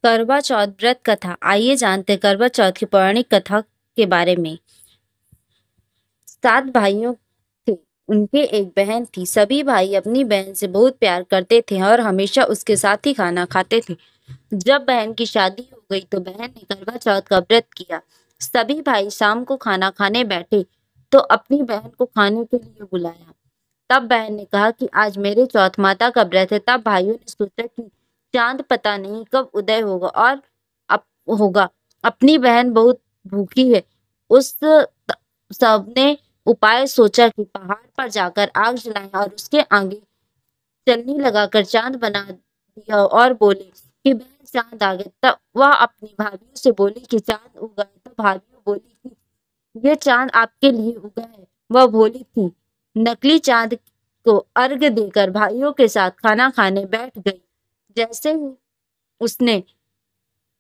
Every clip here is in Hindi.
करवा चौथ व्रत कथा। आइए जानते हैं करवा चौथ की पौराणिक कथा के बारे में। 7 भाइयों थे। उनके एक बहन थी। सभी भाई अपनी बहन से बहुत प्यार करते थे और हमेशा उसके साथ ही खाना खाते थे। जब बहन की शादी हो गई तो बहन ने करवा चौथ का व्रत किया। सभी भाई शाम को खाना खाने बैठे तो अपनी बहन को खाने के लिए बुलाया। तब बहन ने कहा कि आज मेरे चौथ माता का व्रत है। तब भाइयों ने सोचा कि चांद पता नहीं कब उदय होगा और अप होगा, अपनी बहन बहुत भूखी है। उस सबने उपाय सोचा कि पहाड़ पर जाकर आग जलाएं और उसके आगे चलनी लगाकर चांद बना दिया और बोले कि बहन चांद आ गया। तब वह अपनी भाभीियों से बोली कि चांद उगा है। तो भाभीियों बोली कि ये चांद आपके लिए उगा है। वह भोली थी। नकली चांद को अर्घ देकर भाइयों के साथ खाना खाने बैठ गई। जैसे ही उसने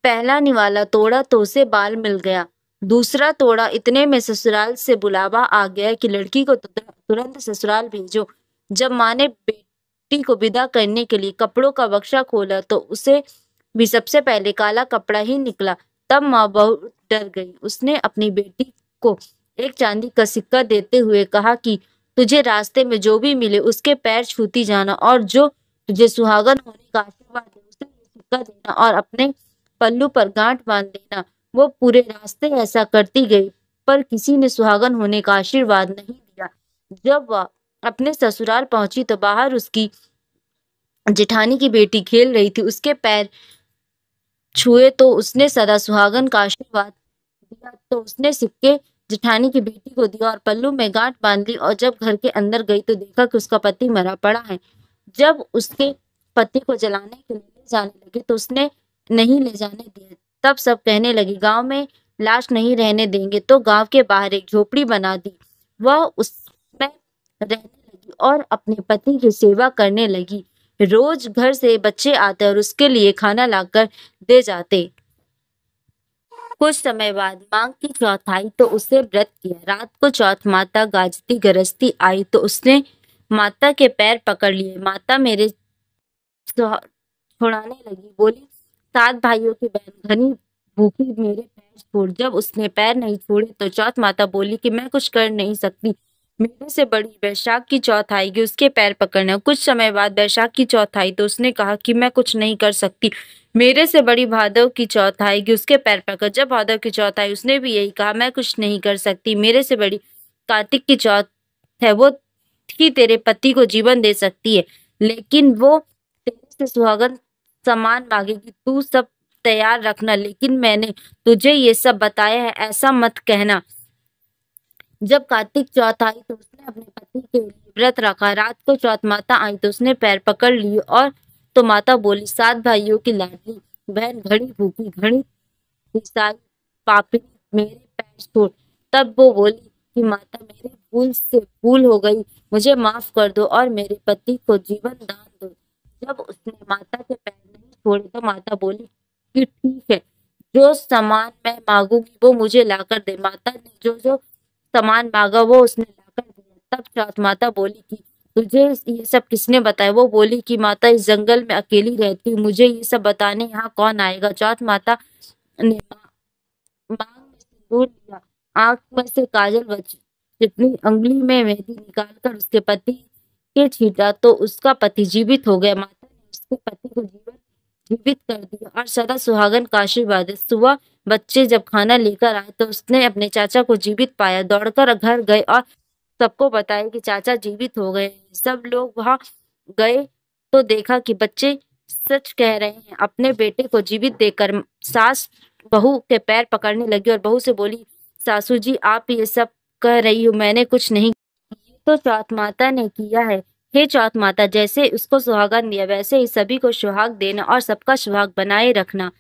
पहला निवाला तोड़ा तो उसे बाल मिल गया। दूसरा तोड़ा इतने में ससुराल से बुलावा आ गया कि लड़की को तुरंत ससुराल भेजो। जब माँ ने बेटी को विदा करने के लिए कपड़ों का बक्सा खोला तो उसे भी सबसे पहले काला कपड़ा ही निकला। तब माँ बहुत डर गई। उसने अपनी बेटी को एक चांदी का सिक्का देते हुए कहा कि तुझे रास्ते में जो भी मिले उसके पैर छूती जाना और जो तुझे सुहागन होने का आशीर्वाद दे उसे ये सिक्का देना और अपने पल्लू पर गांठ बांध देना। वो पूरे रास्ते ऐसा करती गई पर किसी ने सुहागन होने का आशीर्वाद नहीं दिया। जब वह अपने ससुराल पहुंची तो बाहर उसकी जेठानी की बेटी खेल रही थी। उसके पैर छुए तो उसने सदा सुहागन का आशीर्वाद दिया। तो उसने सिक्के जेठानी की बेटी को दिया और पल्लू में गांठ बांध ली। और जब घर के अंदर गई तो देखा कि उसका पति मरा पड़ा है। जब उसके पति को जलाने के लिए ले जाने लगे तो उसने नहीं ले जाने दिया। तब सब कहने लगी गांव में लाश नहीं रहने देंगे। तो गांव के बाहर एक झोपड़ी बना दी। वह उसमें रहने लगी और अपने पति की सेवा करने लगी। रोज घर से बच्चे आते और उसके लिए खाना लाकर दे जाते। कुछ समय बाद माघ की चौथ आई तो उसने व्रत किया। रात को चौथ माता गाजती गरजती आई तो उसने माता के पैर पकड़ लिए। माता मेरे छुड़ाने लगी। बोली 7 भाइयों की बहन घनी भूखी मेरे पैर छोड़। जब उसने पैर नहीं छोड़े तो चौथ माता बोली कि मैं कुछ कर नहीं सकती। मेरे से बड़ी बैशाख की चौथ आएगी उसके पैर पकड़ना। कुछ समय बाद बैशाख की चौथ आई तो उसने कहा कि मैं कुछ नहीं कर सकती। मेरे से बड़ी भादव की चौथ आएगी उसके पैर पकड़। जब भादव की चौथ आई उसने भी यही कहा मैं कुछ नहीं कर सकती। मेरे से बड़ी कार्तिक की चौथ है वो ही तेरे पति को जीवन दे सकती है लेकिन वो तेरे से सुहागन सामान मांगेगी। तू सब तैयार रखना। लेकिन मैंने तुझे ये सब बताया है ऐसा मत कहना। जब कार्तिक चौथ आई तो उसने अपने पति के लिए व्रत रखा। रात को चौथ माता आई तो उसने पैर पकड़ लिए और तो माता बोली 7 भाइयों की लाडली बहन घड़ी भूखी घड़ी ईसाई पापी मेरे पैर छोड़। तब वो बोली कि माता मेरी भूल से भूल हो गई मुझे माफ कर दो और मेरे पति को जीवन दान दो। जब उसने माता के पैर नहीं छोड़े तो माता बोली कि ठीक है जो सामान मैं मांगूंगी वो मुझे लाकर दे। माता ने जो जो सामान मांगा वो उसने लाकर दिया। तब चौथ माता बोली कि तुझे ये सब किसने बताया। वो बोली कि माता इस जंगल में अकेली रहती हूँ मुझे ये सब बताने यहाँ कौन आएगा। चौथ माता ने मांग में सिंदूर लिया आंख में से काजल बच जितनी अंगुली में मेहंदी निकालकर उसके पति के छीटा तो उसका पति जीवित हो गया। माता ने उसके पति को जीवित कर दिया और सदा सुहागन का आशीर्वाद है। सुबह बच्चे जब खाना लेकर आए तो उसने अपने चाचा को जीवित पाया। दौड़कर घर गए और सबको बताया कि चाचा जीवित हो गए। सब लोग वहां गए तो देखा कि बच्चे सच कह रहे हैं। अपने बेटे को जीवित देखकर सास बहू के पैर पकड़ने लगी और बहू से बोली सासू जी आप ये सब कह रही हो मैंने कुछ नहीं ये तो चौथ माता ने किया है। हे चौथ माता जैसे उसको सुहागन दिया वैसे ही सभी को सुहाग देना और सबका सुहाग बनाए रखना।